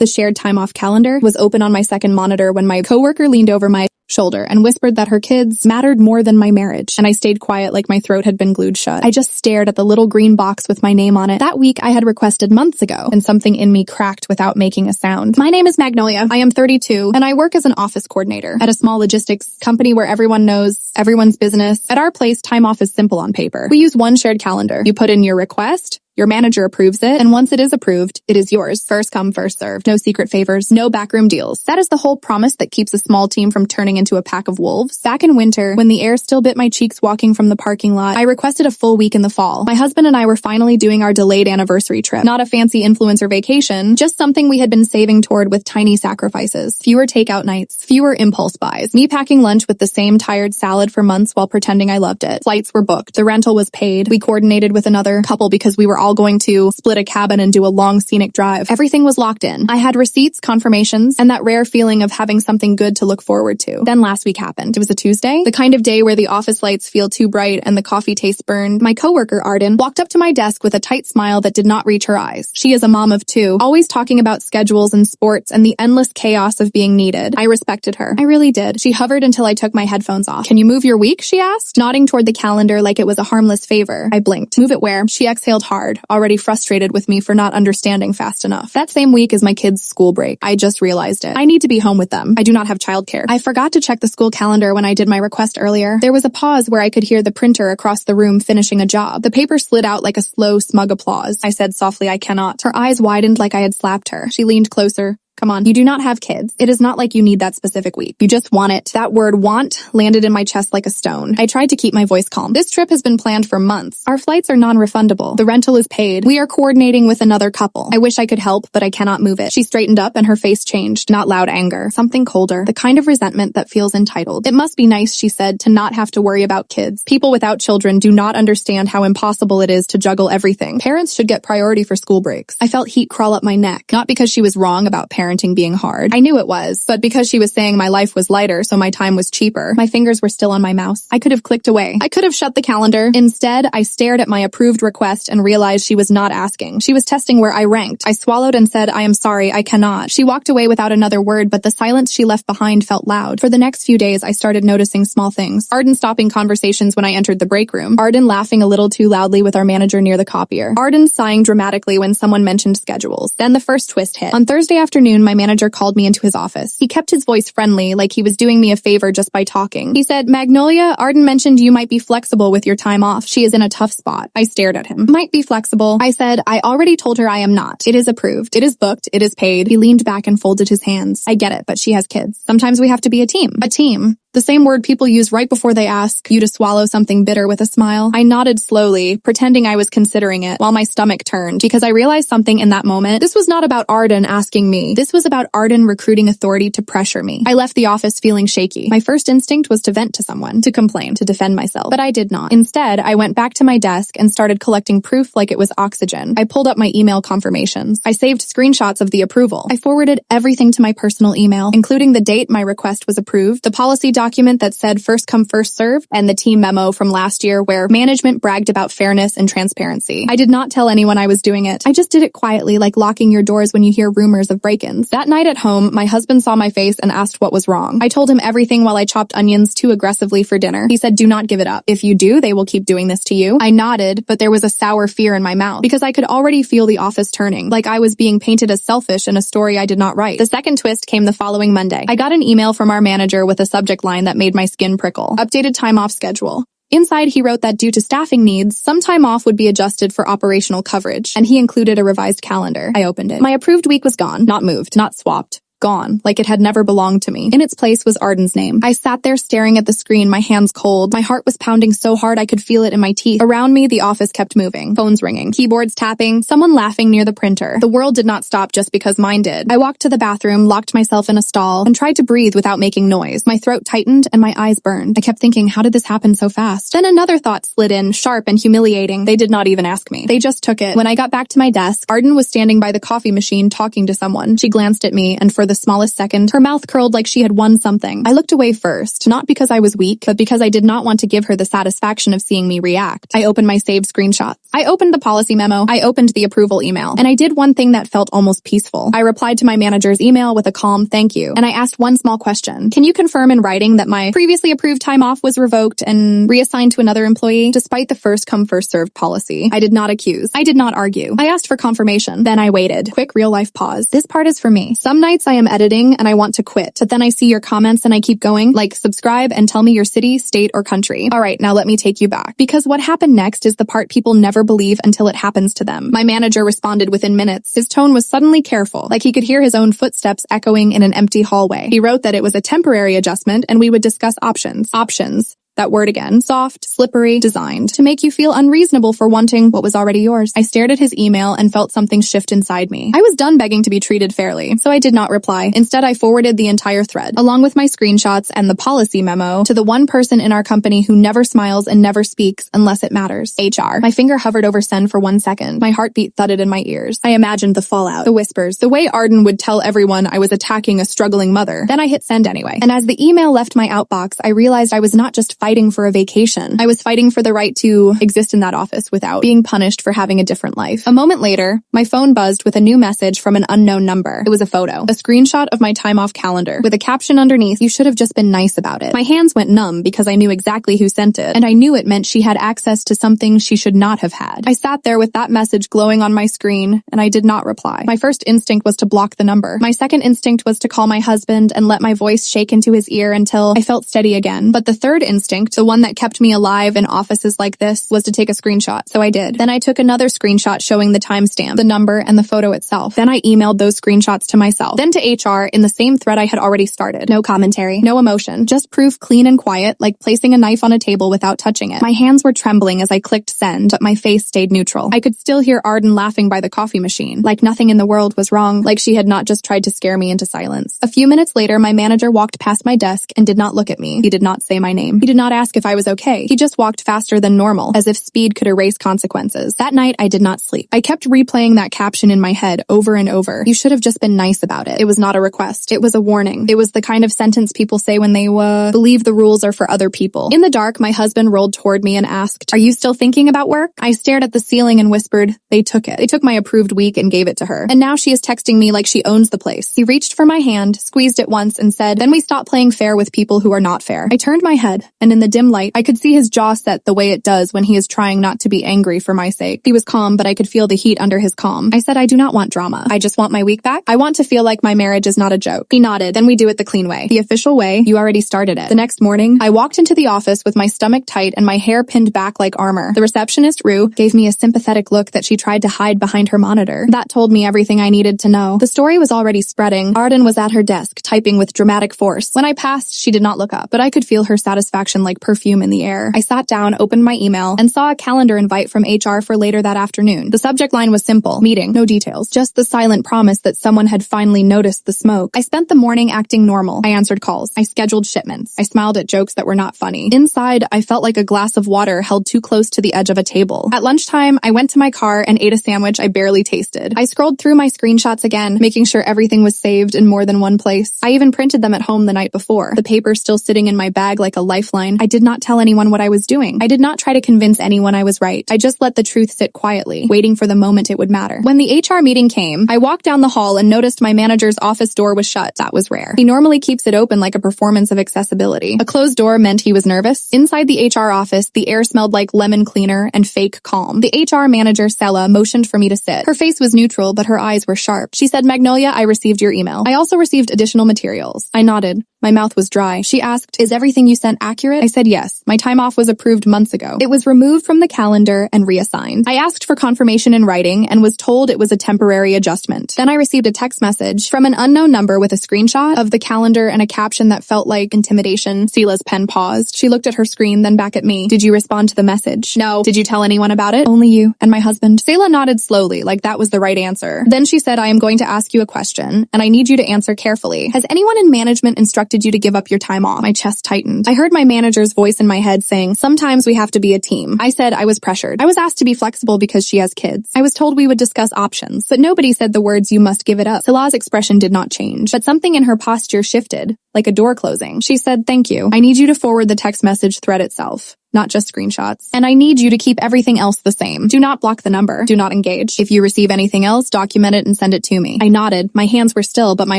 The shared time off calendar was open on my second monitor when my coworker leaned over my shoulder and whispered that her kids mattered more than my marriage, and I stayed quiet like my throat had been glued shut. I just stared at the little green box with my name on it. That week I had requested months ago, and something in me cracked without making a sound. My name is Magnolia. I am 32, and I work as an office coordinator at a small logistics company where everyone knows everyone's business. At our place, time off is simple on paper. We use one shared calendar. You put in your request, your manager approves it, and once it is approved, it is yours. First come, first served. No secret favors, no backroom deals. That is the whole promise that keeps a small team from turning into a pack of wolves. Back in winter, when the air still bit my cheeks walking from the parking lot, I requested a full week in the fall. My husband and I were finally doing our delayed anniversary trip. Not a fancy influencer vacation, just something we had been saving toward with tiny sacrifices. Fewer takeout nights, fewer impulse buys. Me packing lunch with the same tired salad for months while pretending I loved it. Flights were booked. The rental was paid. We coordinated with another couple because we were all going to split a cabin and do a long scenic drive. Everything was locked in. I had receipts, confirmations, and that rare feeling of having something good to look forward to. Then last week happened. It was a Tuesday, the kind of day where the office lights feel too bright and the coffee tastes burned. My coworker, Arden, walked up to my desk with a tight smile that did not reach her eyes. She is a mom of two, always talking about schedules and sports and the endless chaos of being needed. I respected her. I really did. She hovered until I took my headphones off. "Can you move your week?" she asked, nodding toward the calendar like it was a harmless favor. I blinked. "Move it where?" She exhaled hard, already frustrated with me for not understanding fast enough. That same week is my kids' school break. I just realized it. I need to be home with them. I do not have childcare. I forgot to check the school calendar when I did my request earlier. There was a pause where I could hear the printer across the room finishing a job. The paper slid out like a slow, smug applause. I said softly, "I cannot." Her eyes widened like I had slapped her. She leaned closer. "Come on, you do not have kids. It is not like you need that specific week. You just want it." That word want landed in my chest like a stone. I tried to keep my voice calm. "This trip has been planned for months. Our flights are non-refundable. The rental is paid. We are coordinating with another couple. I wish I could help, but I cannot move it." She straightened up and her face changed. Not loud anger. Something colder. The kind of resentment that feels entitled. "It must be nice," she said, "to not have to worry about kids. People without children do not understand how impossible it is to juggle everything. Parents should get priority for school breaks." I felt heat crawl up my neck. Not because she was wrong about parenting being hard. I knew it was, but because she was saying my life was lighter, so my time was cheaper. My fingers were still on my mouse. I could have clicked away. I could have shut the calendar. Instead, I stared at my approved request and realized she was not asking. She was testing where I ranked. I swallowed and said, "I am sorry, I cannot." She walked away without another word, but the silence she left behind felt loud. For the next few days, I started noticing small things. Arden stopping conversations when I entered the break room. Arden laughing a little too loudly with our manager near the copier. Arden sighing dramatically when someone mentioned schedules. Then the first twist hit. On Thursday afternoon, my manager called me into his office. He kept his voice friendly, like he was doing me a favor just by talking. He said, "Magnolia, Arden mentioned you might be flexible with your time off. She is in a tough spot." I stared at him. "Might be flexible." I said, "I already told her I am not. It is approved. It is booked. It is paid." He leaned back and folded his hands. "I get it, but she has kids. Sometimes we have to be a team." A team. The same word people use right before they ask you to swallow something bitter with a smile. I nodded slowly, pretending I was considering it, while my stomach turned, because I realized something in that moment. This was not about Arden asking me. This was about Arden recruiting authority to pressure me. I left the office feeling shaky. My first instinct was to vent to someone, to complain, to defend myself. But I did not. Instead, I went back to my desk and started collecting proof like it was oxygen. I pulled up my email confirmations. I saved screenshots of the approval. I forwarded everything to my personal email, including the date my request was approved, the policy document that said first come first served, and the team memo from last year where management bragged about fairness and transparency. I did not tell anyone I was doing it. I just did it quietly, like locking your doors when you hear rumors of break-ins. That night at home, my husband saw my face and asked what was wrong. I told him everything while I chopped onions too aggressively for dinner. He said, "Do not give it up. If you do, they will keep doing this to you." I nodded, but there was a sour fear in my mouth because I could already feel the office turning, like I was being painted as selfish in a story I did not write. The second twist came the following Monday. I got an email from our manager with a subject line that made my skin prickle. Updated time off schedule. Inside, he wrote that due to staffing needs, some time off would be adjusted for operational coverage, and he included a revised calendar. I opened it. My approved week was gone, not moved, not swapped. Gone, like it had never belonged to me. In its place was Arden's name. I sat there staring at the screen, my hands cold. My heart was pounding so hard I could feel it in my teeth. Around me, the office kept moving. Phones ringing, keyboards tapping, someone laughing near the printer. The world did not stop just because mine did. I walked to the bathroom, locked myself in a stall, and tried to breathe without making noise. My throat tightened and my eyes burned. I kept thinking, how did this happen so fast? Then another thought slid in, sharp and humiliating. They did not even ask me. They just took it. When I got back to my desk, Arden was standing by the coffee machine talking to someone. She glanced at me, and for the smallest second, her mouth curled like she had won something. I looked away first, not because I was weak, but because I did not want to give her the satisfaction of seeing me react. I opened my saved screenshots. I opened the policy memo, I opened the approval email, and I did one thing that felt almost peaceful. I replied to my manager's email with a calm thank you, and I asked one small question. Can you confirm in writing that my previously approved time off was revoked and reassigned to another employee? Despite the first come first served policy, I did not accuse. I did not argue. I asked for confirmation. Then I waited. Quick real life pause. This part is for me. Some nights I am editing and I want to quit, but then I see your comments and I keep going, like, subscribe and tell me your city, state, or country. All right, now let me take you back. Because what happened next is the part people never believe until it happens to them. My manager responded within minutes. His tone was suddenly careful, like he could hear his own footsteps echoing in an empty hallway. He wrote that it was a temporary adjustment and we would discuss options. Options. That word again. Soft, slippery, designed to make you feel unreasonable for wanting what was already yours. I stared at his email and felt something shift inside me. I was done begging to be treated fairly, so I did not reply. Instead, I forwarded the entire thread, along with my screenshots and the policy memo, to the one person in our company who never smiles and never speaks unless it matters. HR. My finger hovered over send for 1 second. My heartbeat thudded in my ears. I imagined the fallout, the whispers, the way Arden would tell everyone I was attacking a struggling mother. Then I hit send anyway. And as the email left my outbox, I realized I was not just fighting for a vacation. I was fighting for the right to exist in that office without being punished for having a different life. A moment later, my phone buzzed with a new message from an unknown number. It was a photo, a screenshot of my time off calendar, with a caption underneath, "You should have just been nice about it." My hands went numb because I knew exactly who sent it, and I knew it meant she had access to something she should not have had. I sat there with that message glowing on my screen, and I did not reply. My first instinct was to block the number. My second instinct was to call my husband and let my voice shake into his ear until I felt steady again. But the third instinct, the one that kept me alive in offices like this, was to take a screenshot, so I did. Then I took another screenshot showing the timestamp, the number, and the photo itself. Then I emailed those screenshots to myself, then to HR in the same thread I had already started. No commentary, no emotion, just proof clean and quiet, like placing a knife on a table without touching it. My hands were trembling as I clicked send, but my face stayed neutral. I could still hear Arden laughing by the coffee machine, like nothing in the world was wrong, like she had not just tried to scare me into silence. A few minutes later, my manager walked past my desk and did not look at me. He did not say my name. He did not ask if I was okay. He just walked faster than normal, as if speed could erase consequences. That night, I did not sleep. I kept replaying that caption in my head over and over. You should have just been nice about it. It was not a request. It was a warning. It was the kind of sentence people say when they, believe the rules are for other people. In the dark, my husband rolled toward me and asked, "Are you still thinking about work?" I stared at the ceiling and whispered, "They took it. They took my approved week and gave it to her. And now she is texting me like she owns the place." He reached for my hand, squeezed it once, and said, "Then we stop playing fair with people who are not fair." I turned my head, and in the dim light, I could see his jaw set the way it does when he is trying not to be angry for my sake. He was calm, but I could feel the heat under his calm. I said, "I do not want drama. I just want my week back. I want to feel like my marriage is not a joke." He nodded. "Then we do it the clean way. The official way. You already started it." The next morning, I walked into the office with my stomach tight and my hair pinned back like armor. The receptionist, Rue, gave me a sympathetic look that she tried to hide behind her monitor. That told me everything I needed to know. The story was already spreading. Arden was at her desk, typing with dramatic force. When I passed, she did not look up, but I could feel her satisfaction like perfume in the air. I sat down, opened my email, and saw a calendar invite from HR for later that afternoon. The subject line was simple: meeting, no details, just the silent promise that someone had finally noticed the smoke. I spent the morning acting normal. I answered calls. I scheduled shipments. I smiled at jokes that were not funny. Inside, I felt like a glass of water held too close to the edge of a table. At lunchtime, I went to my car and ate a sandwich I barely tasted. I scrolled through my screenshots again, making sure everything was saved in more than one place. I even printed them at home the night before, the paper still sitting in my bag like a lifeline. I did not tell anyone what I was doing. I did not try to convince anyone I was right. I just let the truth sit quietly, waiting for the moment it would matter. When the HR meeting came, I walked down the hall and noticed my manager's office door was shut. That was rare. He normally keeps it open like a performance of accessibility. A closed door meant he was nervous. Inside the HR office, the air smelled like lemon cleaner and fake calm. The HR manager, Sela, motioned for me to sit. Her face was neutral, but her eyes were sharp. She said, "Magnolia, I received your email. I also received additional materials." I nodded. My mouth was dry. She asked, "Is everything you sent accurate?" I said yes. My time off was approved months ago. It was removed from the calendar and reassigned. I asked for confirmation in writing and was told it was a temporary adjustment. Then I received a text message from an unknown number with a screenshot of the calendar and a caption that felt like intimidation. Sela's pen paused. She looked at her screen, then back at me. "Did you respond to the message?" "No." "Did you tell anyone about it?" "Only you and my husband." Sela nodded slowly, like that was the right answer. Then she said, "I am going to ask you a question, and I need you to answer carefully. Has anyone in management instructed you to give up your time off?" My chest tightened. I heard my manager's voice in my head saying, "Sometimes we have to be a team." I said I was pressured. I was asked to be flexible because she has kids. I was told we would discuss options, but nobody said the words, "You must give it up." Sala's expression did not change, but something in her posture shifted, like a door closing. She said, "Thank you. I need you to forward the text message thread itself." not just screenshots. And I need you to keep everything else the same. Do not block the number. Do not engage. If you receive anything else, document it and send it to me. I nodded. My hands were still, but my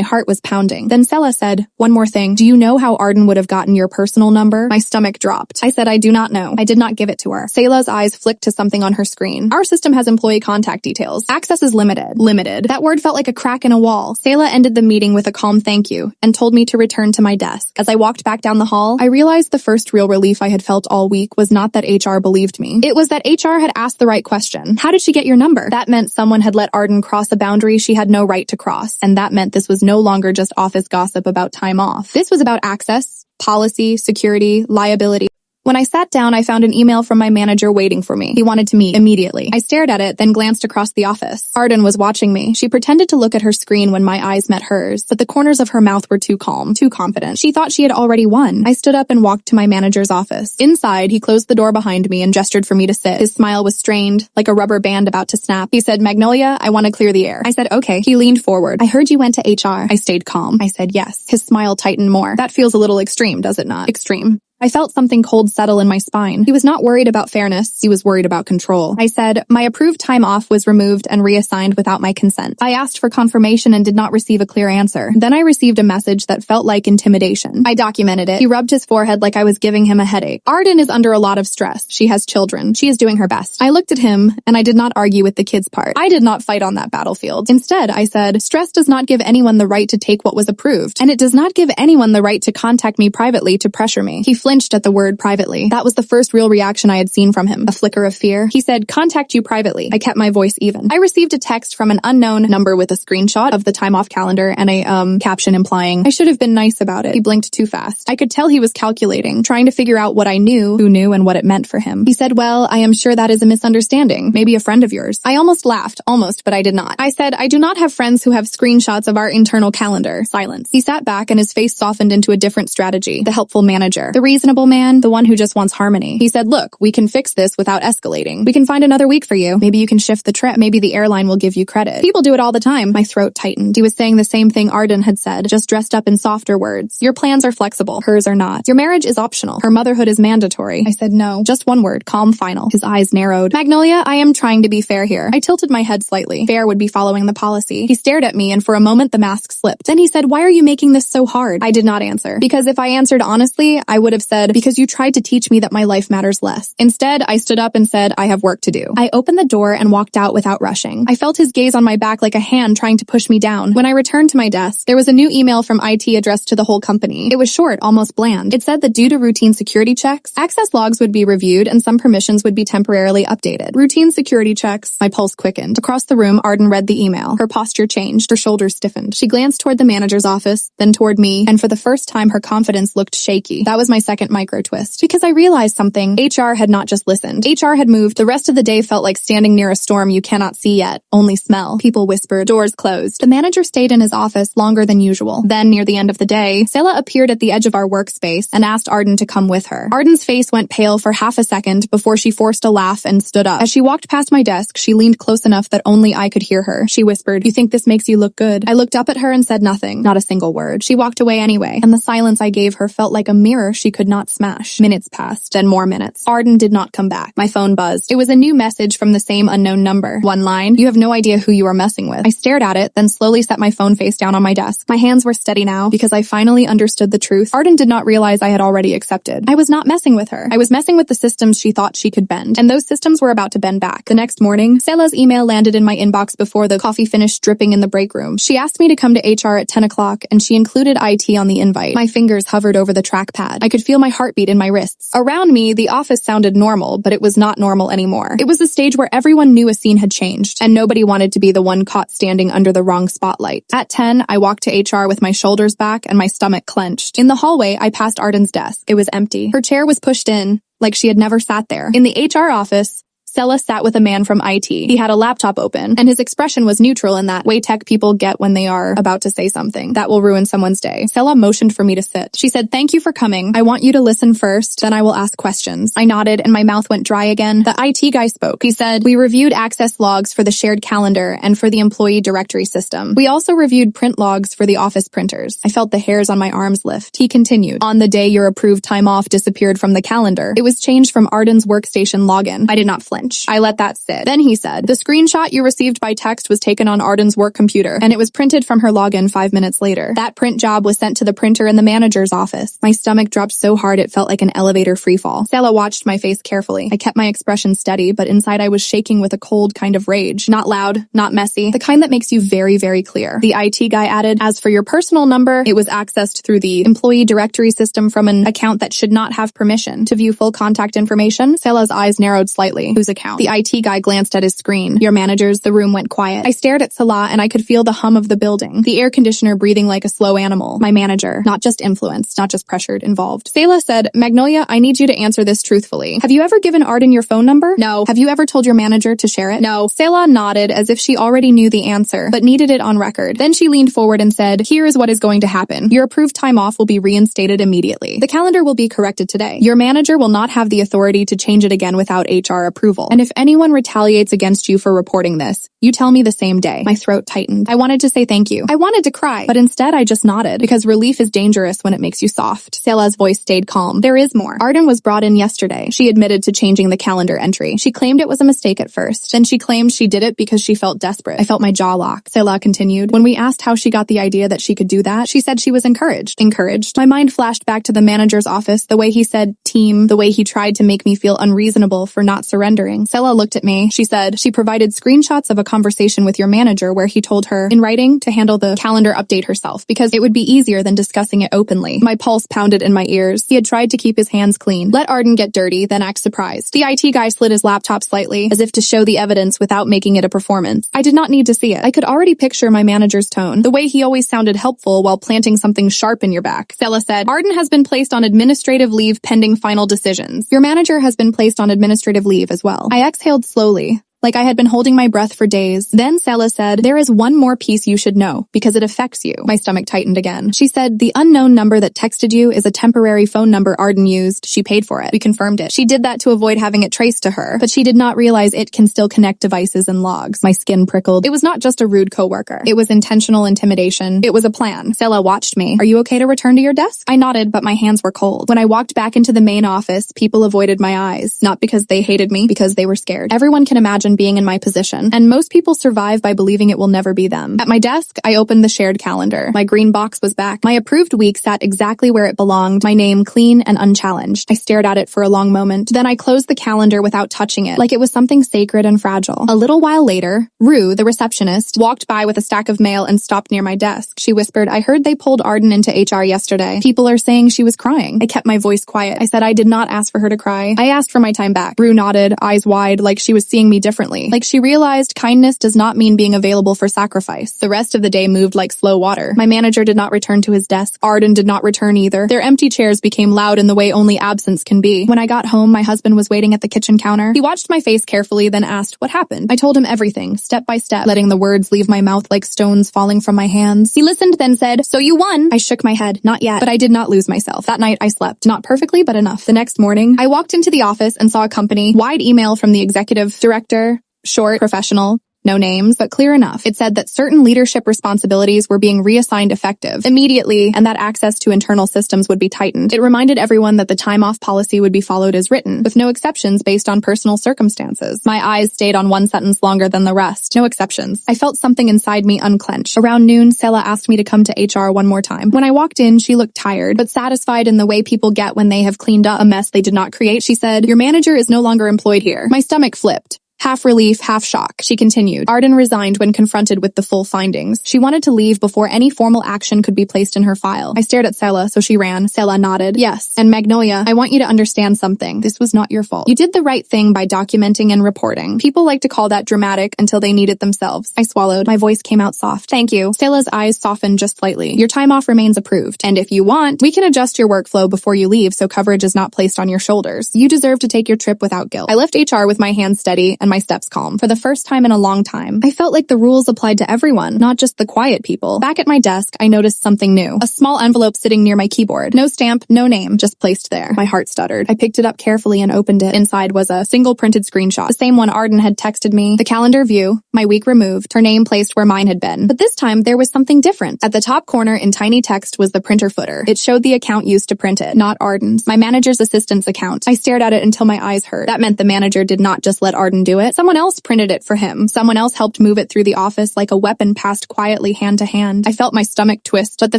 heart was pounding. Then Sela said, one more thing. Do you know how Arden would have gotten your personal number? My stomach dropped. I said, I do not know. I did not give it to her. Sela's eyes flicked to something on her screen. Our system has employee contact details. Access is limited. Limited. That word felt like a crack in a wall. Sela ended the meeting with a calm thank you and told me to return to my desk. As I walked back down the hall, I realized the first real relief I had felt all week was not that HR believed me. It was that HR had asked the right question. How did she get your number? That meant someone had let Arden cross a boundary she had no right to cross. And that meant this was no longer just office gossip about time off. This was about access, policy, security, liability. When I sat down, I found an email from my manager waiting for me. He wanted to meet immediately. I stared at it, then glanced across the office. Arden was watching me. She pretended to look at her screen when my eyes met hers, but the corners of her mouth were too calm, too confident. She thought she had already won. I stood up and walked to my manager's office. Inside, he closed the door behind me and gestured for me to sit. His smile was strained, like a rubber band about to snap. He said, Magnolia, I want to clear the air. I said, okay. He leaned forward. I heard you went to HR. I stayed calm. I said, yes. His smile tightened more. That feels a little extreme, does it not? Extreme. I felt something cold settle in my spine. He was not worried about fairness. He was worried about control. I said, my approved time off was removed and reassigned without my consent. I asked for confirmation and did not receive a clear answer. Then I received a message that felt like intimidation. I documented it. He rubbed his forehead like I was giving him a headache. Arden is under a lot of stress. She has children. She is doing her best. I looked at him and I did not argue with the kids part. I did not fight on that battlefield. Instead, I said, stress does not give anyone the right to take what was approved, and it does not give anyone the right to contact me privately to pressure me. He flinched at the word privately. That was the first real reaction I had seen from him. A flicker of fear. He said, contact you privately. I kept my voice even. I received a text from an unknown number with a screenshot of the time off calendar and a caption implying I should have been nice about it. He blinked too fast. I could tell he was calculating, trying to figure out what I knew, who knew, and what it meant for him. He said, well, I am sure that is a misunderstanding. Maybe a friend of yours. I almost laughed, but I did not. I said, I do not have friends who have screenshots of our internal calendar. Silence. He sat back and his face softened into a different strategy. The helpful manager. The reasonable man. The one who just wants harmony. He said, look, we can fix this without escalating. We can find another week for you. Maybe you can shift the trip. Maybe the airline will give you credit. People do it all the time. My throat tightened. He was saying the same thing Arden had said, just dressed up in softer words. Your plans are flexible. Hers are not. Your marriage is optional. Her motherhood is mandatory. I said no. Just one word. Calm, final. His eyes narrowed. Magnolia, I am trying to be fair here. I tilted my head slightly. Fair would be following the policy. He stared at me and for a moment the mask slipped. Then he said, why are you making this so hard? I did not answer. Because if I answered honestly, I would have said, because you tried to teach me that my life matters less. Instead, I stood up and said, I have work to do. I opened the door and walked out without rushing. I felt his gaze on my back like a hand trying to push me down. When I returned to my desk, there was a new email from IT addressed to the whole company. It was short, almost bland. It said that due to routine security checks, access logs would be reviewed and some permissions would be temporarily updated. Routine security checks. My pulse quickened. Across the room, Arden read the email. Her posture changed. Her shoulders stiffened. She glanced toward the manager's office, then toward me, and for the first time, her confidence looked shaky. That was my second micro twist. Because I realized something. HR had not just listened. HR had moved. The rest of the day felt like standing near a storm you cannot see yet, only smell. People whispered. Doors closed. The manager stayed in his office longer than usual. Then, near the end of the day, Sela appeared at the edge of our workspace and asked Arden to come with her. Arden's face went pale for half a second before she forced a laugh and stood up. As she walked past my desk, she leaned close enough that only I could hear her. She whispered, you think this makes you look good? I looked up at her and said nothing, not a single word. She walked away anyway, and the silence I gave her felt like a mirror she could not smash. Minutes passed, then more minutes. Arden did not come back. My phone buzzed. It was a new message from the same unknown number. One line, you have no idea who you are messing with. I stared at it, then slowly set my phone face down on my desk. My hands were steady now because I finally understood the truth. Arden did not realize I had already accepted. I was not messing with her. I was messing with the systems she thought she could bend, and those systems were about to bend back. The next morning, Sela's email landed in my inbox before the coffee finished dripping in the break room. She asked me to come to HR at 10 o'clock, and she included IT on the invite. My fingers hovered over the trackpad. I could feel my heartbeat in my wrists. Around me, the office sounded normal, but it was not normal anymore. It was the stage where everyone knew a scene had changed, and nobody wanted to be the one caught standing under the wrong spotlight. At 10, I walked to HR with my shoulders back and my stomach clenched. In the hallway, I passed Arden's desk. It was empty. Her chair was pushed in, like she had never sat there. In the HR office, Sela sat with a man from IT. He had a laptop open, and his expression was neutral in that way tech people get when they are about to say something that will ruin someone's day. Sela motioned for me to sit. She said, "Thank you for coming. I want you to listen first, then I will ask questions." I nodded and my mouth went dry again. The IT guy spoke. He said, "We reviewed access logs for the shared calendar and for the employee directory system. We also reviewed print logs for the office printers." I felt the hairs on my arms lift. He continued, "On the day your approved time off disappeared from the calendar, it was changed from Arden's workstation login." I did not flinch. I let that sit. Then he said, "The screenshot you received by text was taken on Arden's work computer, and it was printed from her login 5 minutes later. That print job was sent to the printer in the manager's office." My stomach dropped so hard it felt like an elevator freefall. Sela watched my face carefully. I kept my expression steady, but inside I was shaking with a cold kind of rage. Not loud, not messy, the kind that makes you very, very clear. The IT guy added, "As for your personal number, it was accessed through the employee directory system from an account that should not have permission to view full contact information." Sela's eyes narrowed slightly. "Whose account?" The IT guy glanced at his screen. "Your manager's." The room went quiet. I stared at Sela and I could feel the hum of the building, the air conditioner breathing like a slow animal. My manager, not just influenced, not just pressured, involved. Sela said, "Magnolia, I need you to answer this truthfully. Have you ever given Arden your phone number?" "No." "Have you ever told your manager to share it?" "No." Sela nodded as if she already knew the answer, but needed it on record. Then she leaned forward and said, "Here is what is going to happen. Your approved time off will be reinstated immediately. The calendar will be corrected today. Your manager will not have the authority to change it again without HR approval. And if anyone retaliates against you for reporting this, you tell me the same day." My throat tightened. I wanted to say thank you. I wanted to cry, but instead I just nodded, because relief is dangerous when it makes you soft. Sela's voice stayed calm. "There is more. Arden was brought in yesterday. She admitted to changing the calendar entry. She claimed it was a mistake at first. Then she claimed she did it because she felt desperate." I felt my jaw lock. Sela continued, "When we asked how she got the idea that she could do that, she said she was encouraged." Encouraged? My mind flashed back to the manager's office, the way he said team, the way he tried to make me feel unreasonable for not surrendering. Sela looked at me. She said, "She provided screenshots of a conversation with your manager where he told her, in writing, to handle the calendar update herself, because it would be easier than discussing it openly." My pulse pounded in my ears. He had tried to keep his hands clean. Let Arden get dirty, then act surprised. The IT guy slid his laptop slightly, as if to show the evidence without making it a performance. I did not need to see it. I could already picture my manager's tone, the way he always sounded helpful while planting something sharp in your back. Sela said, "Arden has been placed on administrative leave pending final decisions. Your manager has been placed on administrative leave as well." I exhaled slowly, like I had been holding my breath for days. Then Sela said, "There is one more piece you should know, because it affects you." My stomach tightened again. She said, "The unknown number that texted you is a temporary phone number Arden used. She paid for it. We confirmed it. She did that to avoid having it traced to her, but she did not realize it can still connect devices and logs." My skin prickled. It was not just a rude coworker. It was intentional intimidation. It was a plan. Sela watched me. "Are you okay to return to your desk?" I nodded, but my hands were cold. When I walked back into the main office, people avoided my eyes. Not because they hated me, because they were scared. Everyone can imagine being in my position, and most people survive by believing it will never be them. At my desk, I opened the shared calendar. My green box was back. My approved week sat exactly where it belonged, my name clean and unchallenged. I stared at it for a long moment. Then I closed the calendar without touching it, like it was something sacred and fragile. A little while later, Rue, the receptionist, walked by with a stack of mail and stopped near my desk. She whispered, "I heard they pulled Arden into HR yesterday. People are saying she was crying." I kept my voice quiet. I said I did not ask for her to cry. I asked for my time back. Rue nodded, eyes wide, like she was seeing me differently, like she realized kindness does not mean being available for sacrifice. The rest of the day moved like slow water. My manager did not return to his desk. Arden did not return either. Their empty chairs became loud in the way only absence can be. When I got home, my husband was waiting at the kitchen counter. He watched my face carefully, then asked, "What happened?" I told him everything, step by step, letting the words leave my mouth like stones falling from my hands. He listened, then said, "So you won." I shook my head. Not yet. But I did not lose myself. That night I slept. Not perfectly, but enough. The next morning, I walked into the office and saw a company-wide email from the executive director. Short, professional, no names, but clear enough. It said that certain leadership responsibilities were being reassigned effective immediately and that access to internal systems would be tightened. It reminded everyone that the time off policy would be followed as written, with no exceptions based on personal circumstances. My eyes stayed on one sentence longer than the rest. No exceptions. I felt something inside me unclench. Around noon, Sela asked me to come to HR one more time. When I walked in, she looked tired, but satisfied in the way people get when they have cleaned up a mess they did not create. She said, "Your manager is no longer employed here." My stomach flipped. Half relief, half shock. She continued. Arden resigned when confronted with the full findings. She wanted to leave before any formal action could be placed in her file. I stared at Sela, so she ran. Sela nodded. Yes. And Magnolia, I want you to understand something. This was not your fault. You did the right thing by documenting and reporting. People like to call that dramatic until they need it themselves. I swallowed. My voice came out soft. Thank you. Sela's eyes softened just slightly. Your time off remains approved. And if you want, we can adjust your workflow before you leave so coverage is not placed on your shoulders. You deserve to take your trip without guilt. I left HR with my hands steady and my steps calm. For the first time in a long time, I felt like the rules applied to everyone, not just the quiet people. Back at my desk, I noticed something new. A small envelope sitting near my keyboard. No stamp, no name, just placed there. My heart stuttered. I picked it up carefully and opened it. Inside was a single printed screenshot. The same one Arden had texted me. The calendar view, my week removed, her name placed where mine had been. But this time, there was something different. At the top corner in tiny text was the printer footer. It showed the account used to print it, not Arden's. My manager's assistant's account. I stared at it until my eyes hurt. That meant the manager did not just let Arden do it. Someone else printed it for him. Someone else helped move it through the office like a weapon passed quietly hand to hand. I felt my stomach twist, but the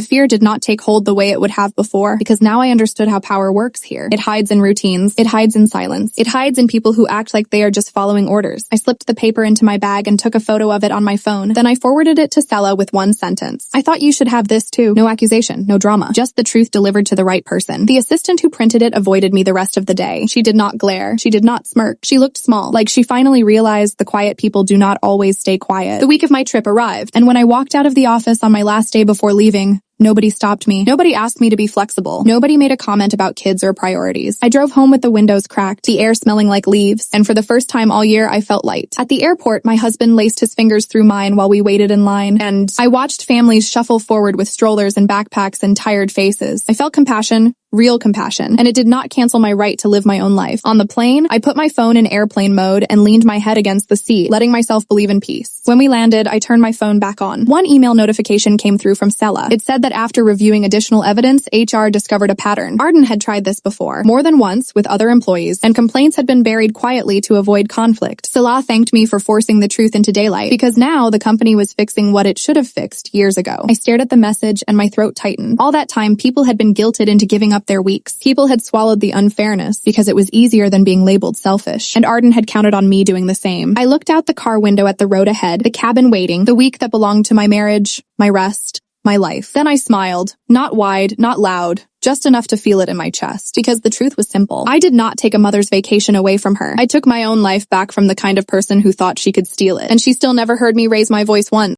fear did not take hold the way it would have before, because now I understood how power works here. It hides in routines. It hides in silence. It hides in people who act like they are just following orders. I slipped the paper into my bag and took a photo of it on my phone. Then I forwarded it to Sela with one sentence. I thought you should have this too. No accusation, no drama. Just the truth delivered to the right person. The assistant who printed it avoided me the rest of the day. She did not glare. She did not smirk. She looked small, like she finally realized the quiet people do not always stay quiet. The week of my trip arrived, and when I walked out of the office on my last day before leaving, nobody stopped me. Nobody asked me to be flexible. Nobody made a comment about kids or priorities. I drove home with the windows cracked, the air smelling like leaves, and for the first time all year, I felt light. At the airport, my husband laced his fingers through mine while we waited in line, and I watched families shuffle forward with strollers and backpacks and tired faces. I felt compassion, real compassion, and it did not cancel my right to live my own life. On the plane, I put my phone in airplane mode and leaned my head against the seat, letting myself believe in peace. When we landed, I turned my phone back on. One email notification came through from Sela. It said that after reviewing additional evidence, HR discovered a pattern. Arden had tried this before, more than once, with other employees, and complaints had been buried quietly to avoid conflict. Sela thanked me for forcing the truth into daylight, because now the company was fixing what it should have fixed years ago. I stared at the message and my throat tightened. All that time, people had been guilted into giving up their weeks. People had swallowed the unfairness because it was easier than being labeled selfish, and Arden had counted on me doing the same. I looked out the car window at the road ahead, the cabin waiting, the week that belonged to my marriage, my rest, my life. Then I smiled, not wide, not loud, just enough to feel it in my chest, because the truth was simple. I did not take a mother's vacation away from her. I took my own life back from the kind of person who thought she could steal it, and she still never heard me raise my voice once.